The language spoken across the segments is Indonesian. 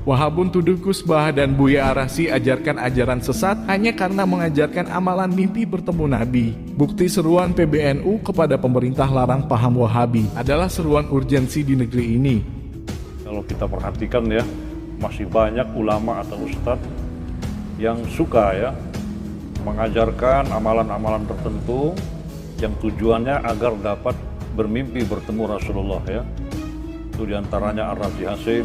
Wahabun tuduh Gus Baha dan Buya Arasi ajarkan ajaran sesat hanya karena mengajarkan amalan mimpi bertemu Nabi. Bukti seruan PBNU kepada pemerintah larang paham Wahabi adalah seruan urgensi di negeri ini. Kalau kita perhatikan ya, masih banyak ulama atau ustadz yang suka ya mengajarkan amalan-amalan tertentu yang tujuannya agar dapat bermimpi bertemu Rasulullah ya. Itu diantaranya Ar-Razi Hasim,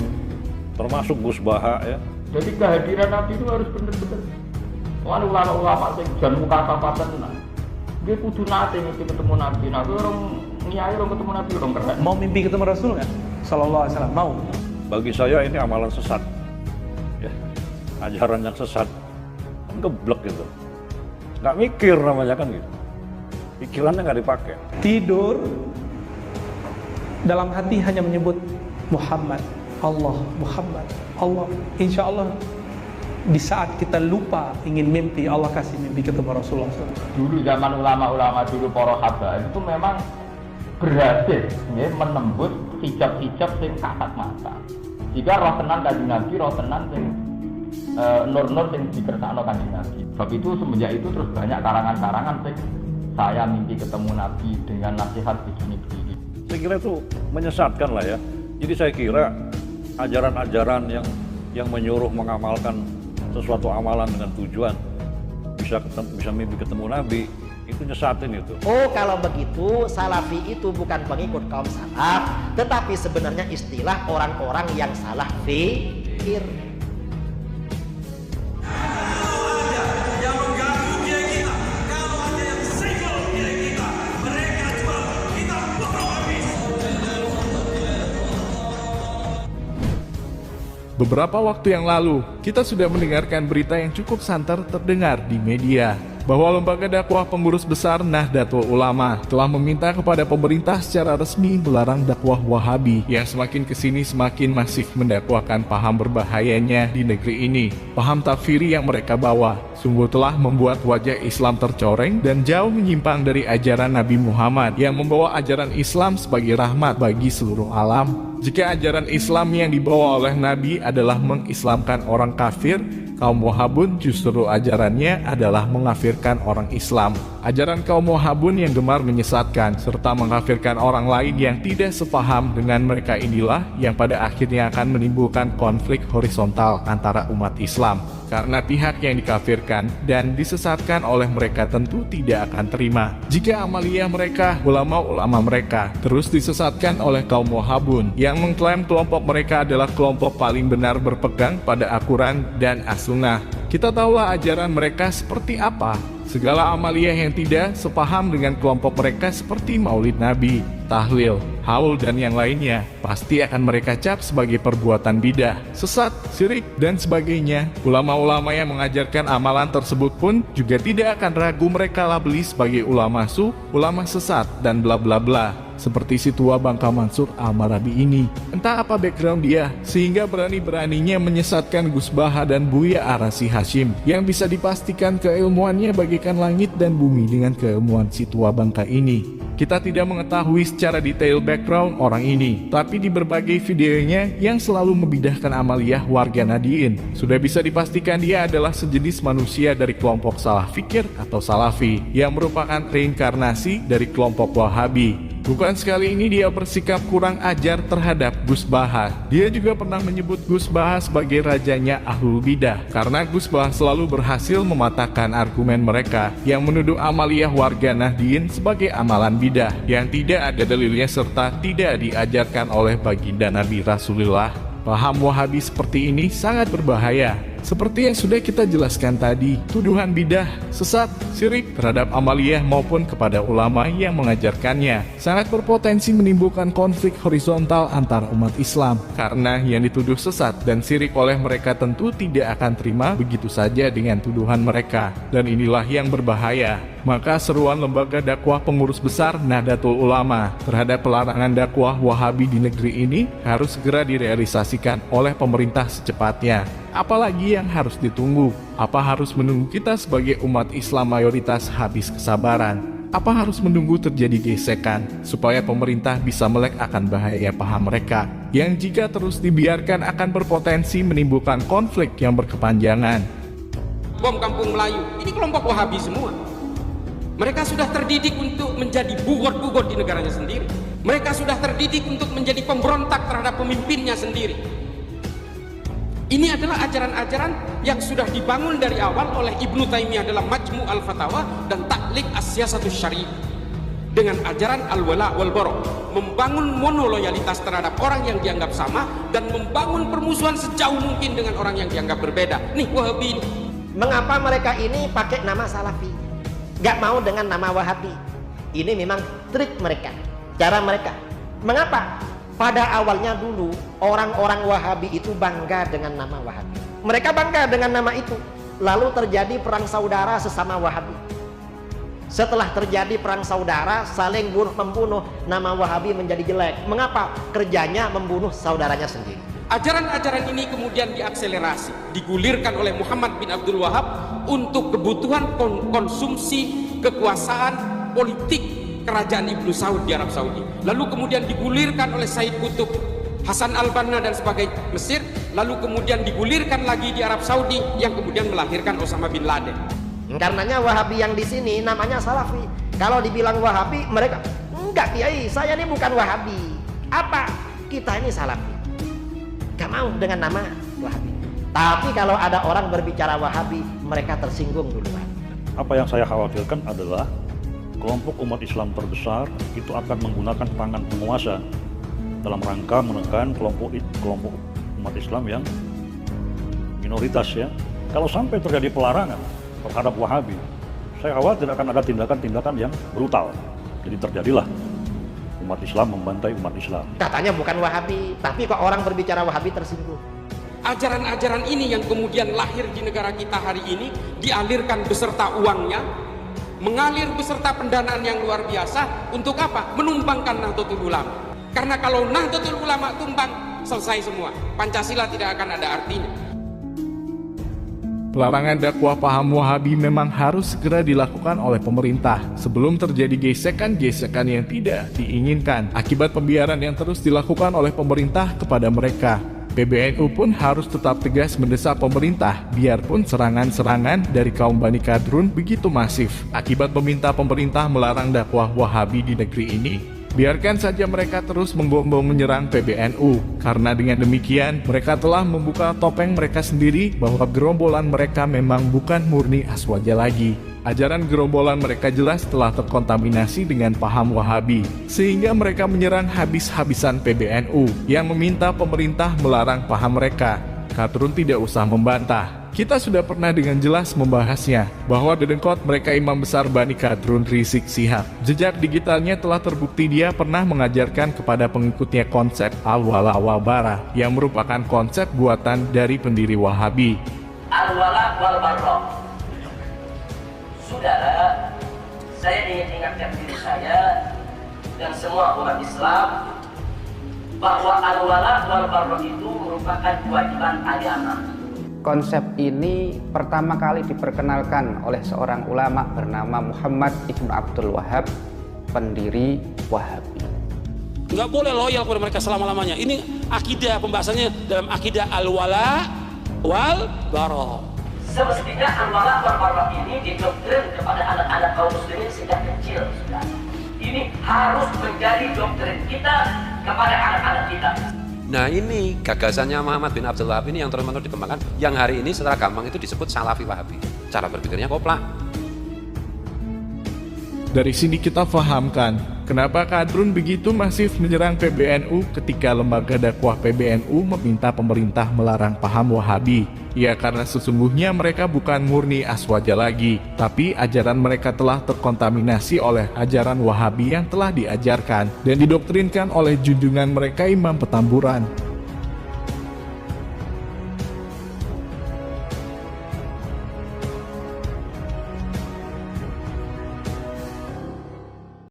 termasuk Gus Baha ya. Jadi kehadiran Nabi itu harus benar-benar. Soalnya ulama-ulama yang jangan muka kapatan, dia kudu nate mimpi ketemu Nabi. Nabi orang nyai orang ketemu Nabi orang keren. Mau mimpi ketemu Rasul nggak? Sallallahu Alaihi Wasallam mau. Bagi saya ini amalan sesat, ya, ajaran yang sesat, kan geblek gitu. Nggak mikir namanya kan gitu. Pikirannya nggak dipakai. Tidur dalam hati hanya menyebut Muhammad. Allah, Muhammad, Allah. Insya Allah di saat kita lupa ingin mimpi, Allah kasih mimpi ketemu Rasulullah SAW. Dulu zaman ulama-ulama dulu para habaib itu memang berhasil ya, menembus hijab-hijab sing kasat mata. Jika roh tenan kanjeng Nabi, roh tenan sing nur-nur sing dikersakno kanjeng Nabi. Sebab itu semenjak itu terus banyak karangan-karangan sing saya mimpi ketemu Nabi dengan nasihat begini-begini. Saya kira itu menyesatkan lah ya. Jadi saya kira ajaran-ajaran yang menyuruh mengamalkan sesuatu amalan dengan tujuan bisa mimpi ketemu Nabi, itu nyesatin itu. Oh, kalau begitu salafi itu bukan pengikut kaum salaf, tetapi sebenarnya istilah orang-orang yang salah fikir. Beberapa waktu yang lalu, kita sudah mendengarkan berita yang cukup santer terdengar di media bahwa Lembaga Dakwah Pengurus Besar Nahdlatul Ulama telah meminta kepada pemerintah secara resmi melarang dakwah Wahabi yang semakin kesini semakin masif mendakwahkan paham berbahayanya di negeri ini. Paham takfiri yang mereka bawa sungguh telah membuat wajah Islam tercoreng dan jauh menyimpang dari ajaran Nabi Muhammad yang membawa ajaran Islam sebagai rahmat bagi seluruh alam. Jika ajaran Islam yang dibawa oleh Nabi adalah mengislamkan orang kafir, kaum Wahabun justru ajarannya adalah mengkafirkan orang Islam. Ajaran kaum Wahabun yang gemar menyesatkan serta mengkafirkan orang lain yang tidak sepaham dengan mereka inilah yang pada akhirnya akan menimbulkan konflik horizontal antara umat Islam. Karena pihak yang dikafirkan dan disesatkan oleh mereka tentu tidak akan terima jika amaliyah mereka, ulama-ulama mereka, terus disesatkan oleh kaum Wahabun yang mengklaim kelompok mereka adalah kelompok paling benar berpegang pada Al-Quran dan As-Sunnah. Kita tahulah ajaran mereka seperti apa. Segala amaliyah yang tidak sepaham dengan kelompok mereka seperti Maulid Nabi, tahlil, haul dan yang lainnya pasti akan mereka cap sebagai perbuatan bidah, sesat, syirik dan sebagainya. Ulama-ulama yang mengajarkan amalan tersebut pun juga tidak akan ragu mereka labeli sebagai ulama ulama sesat dan bla bla bla. Seperti si tua Bangka Mansur Al-Marabi ini. Entah apa background dia, sehingga berani-beraninya menyesatkan Gus Baha dan Buya Arasi Hasyim, yang bisa dipastikan keilmuannya bagaikan langit dan bumi dengan keilmuan si tua Bangka ini. Kita tidak mengetahui secara detail background orang ini, tapi di berbagai videonya yang selalu membidahkan amaliyah warga Nadiin, sudah bisa dipastikan dia adalah sejenis manusia dari kelompok salah fikir atau salafi, yang merupakan reinkarnasi dari kelompok Wahabi. Bukan sekali ini dia bersikap kurang ajar terhadap Gus Baha. Dia juga pernah menyebut Gus Baha sebagai rajanya Ahlul Bidah, karena Gus Baha selalu berhasil mematahkan argumen mereka yang menuduh amaliyah warga Nahdliyin sebagai amalan bidah yang tidak ada dalilnya serta tidak diajarkan oleh baginda Nabi Rasulullah. Paham Wahabi seperti ini sangat berbahaya. Seperti yang sudah kita jelaskan tadi, tuduhan bidah, sesat, syirik terhadap amaliyah maupun kepada ulama yang mengajarkannya sangat berpotensi menimbulkan konflik horizontal antar umat Islam. Karena yang dituduh sesat dan syirik oleh mereka tentu tidak akan terima begitu saja dengan tuduhan mereka. Dan inilah yang berbahaya. Maka seruan Lembaga Dakwah Pengurus Besar Nahdlatul Ulama terhadap pelarangan dakwah Wahabi di negeri ini harus segera direalisasikan oleh pemerintah secepatnya. Apalagi yang harus ditunggu? Apa harus menunggu kita sebagai umat Islam mayoritas habis kesabaran? Apa harus menunggu terjadi gesekan supaya pemerintah bisa melek akan bahaya paham mereka yang jika terus dibiarkan akan berpotensi menimbulkan konflik yang berkepanjangan? Bom Kampung Melayu, ini kelompok Wahabi semua. Mereka sudah terdidik untuk menjadi bugot-bugot di negaranya sendiri. Mereka sudah terdidik untuk menjadi pemberontak terhadap pemimpinnya sendiri. Ini adalah ajaran-ajaran yang sudah dibangun dari awal oleh Ibnu Taimiyah dalam Majmu' al-Fatawa dan Ta'liq as-Siyasatus Syar'iyyah dengan ajaran al-wala wal bara, membangun monoloyalitas terhadap orang yang dianggap sama dan membangun permusuhan sejauh mungkin dengan orang yang dianggap berbeda. Nih Wahabi ini. Mengapa mereka ini pakai nama Salafi, gak mau dengan nama Wahabi? Ini memang trik mereka, cara mereka. Mengapa? Pada awalnya dulu orang-orang Wahabi itu bangga dengan nama Wahabi. Mereka bangga dengan nama itu. Lalu terjadi perang saudara sesama Wahabi. Setelah terjadi perang saudara saling membunuh, nama Wahabi menjadi jelek. Mengapa? Kerjanya membunuh saudaranya sendiri. Ajaran-ajaran ini kemudian diakselerasi, digulirkan oleh Muhammad bin Abdul Wahab untuk kebutuhan konsumsi kekuasaan politik kerajaan Ibnu Saud di Arab Saudi. Lalu kemudian digulirkan oleh Said Qutb, Hasan al-Banna dan sebagainya Mesir. Lalu kemudian digulirkan lagi di Arab Saudi yang kemudian melahirkan Osama bin Laden. Karenanya Wahabi yang di sini namanya Salafi. Kalau dibilang Wahabi, mereka enggak, Kiai, saya ini bukan Wahabi. Apa? Kita ini Salafi. Gak mau dengan nama Wahabi. Tapi kalau ada orang berbicara Wahabi, mereka tersinggung duluan. Apa yang saya khawatirkan adalah kelompok umat Islam terbesar itu akan menggunakan tangan penguasa dalam rangka menekan kelompok umat Islam yang minoritas ya. Kalau sampai terjadi pelarangan terhadap Wahabi, saya khawatir akan ada tindakan-tindakan yang brutal. Jadi terjadilah umat Islam membantai umat Islam. Katanya bukan Wahabi, tapi kok orang berbicara Wahabi tersinggung. Ajaran-ajaran ini yang kemudian lahir di negara kita hari ini dialirkan beserta uangnya, mengalir beserta pendanaan yang luar biasa. Untuk apa? Menumbangkan Nahdlatul Ulama. Karena kalau Nahdlatul Ulama tumbang, selesai semua. Pancasila tidak akan ada artinya. Pelarangan dakwah paham Wahabi memang harus segera dilakukan oleh pemerintah sebelum terjadi gesekan-gesekan yang tidak diinginkan akibat pembiaran yang terus dilakukan oleh pemerintah kepada mereka. PBNU pun harus tetap tegas mendesak pemerintah biarpun serangan-serangan dari kaum Bani Kadrun begitu masif akibat meminta pemerintah melarang dakwah Wahabi di negeri ini. Biarkan saja mereka terus menggombong menyerang PBNU, karena dengan demikian mereka telah membuka topeng mereka sendiri bahwa gerombolan mereka memang bukan murni Aswaja lagi. Ajaran gerombolan mereka jelas telah terkontaminasi dengan paham Wahabi, sehingga mereka menyerang habis-habisan PBNU yang meminta pemerintah melarang paham mereka. Kadrun tidak usah membantah. Kita sudah pernah dengan jelas membahasnya, bahwa dedengkot mereka Imam Besar Bani Kadrun Rizik Syihab. Jejak digitalnya telah terbukti dia pernah mengajarkan kepada pengikutnya konsep al-wala wal bara, yang merupakan konsep buatan dari pendiri Wahabi. Al-wala wal bara. Saudara, saya ingin ingatkan diri saya dan semua umat Islam bahwa al-wala wal bara itu merupakan kewajiban agama. Konsep ini pertama kali diperkenalkan oleh seorang ulama bernama Muhammad Ibn Abdul Wahab, pendiri Wahabi. Nggak boleh loyal kepada mereka selama-lamanya. Ini akidah, pembahasannya dalam akidah al-wala wal bara. Semestinya al-wala wal bara ini didoktrin kepada anak-anak kaum muslimin sejak kecil. Ini harus menjadi doktrin kita kepada anak-anak kita. Nah ini gagasannya Muhammad bin Abdul Wahab ini yang terus-menerus dikembangkan, yang hari ini secara gampang itu disebut Salafi Wahabi. Cara berpikirnya koplak. Dari sini kita fahamkan kenapa Kadrun begitu masif menyerang PBNU ketika lembaga dakwah PBNU meminta pemerintah melarang paham Wahabi. Ya karena sesungguhnya mereka bukan murni Aswaja lagi, tapi ajaran mereka telah terkontaminasi oleh ajaran Wahabi yang telah diajarkan dan didoktrinkan oleh junjungan mereka Imam Petamburan.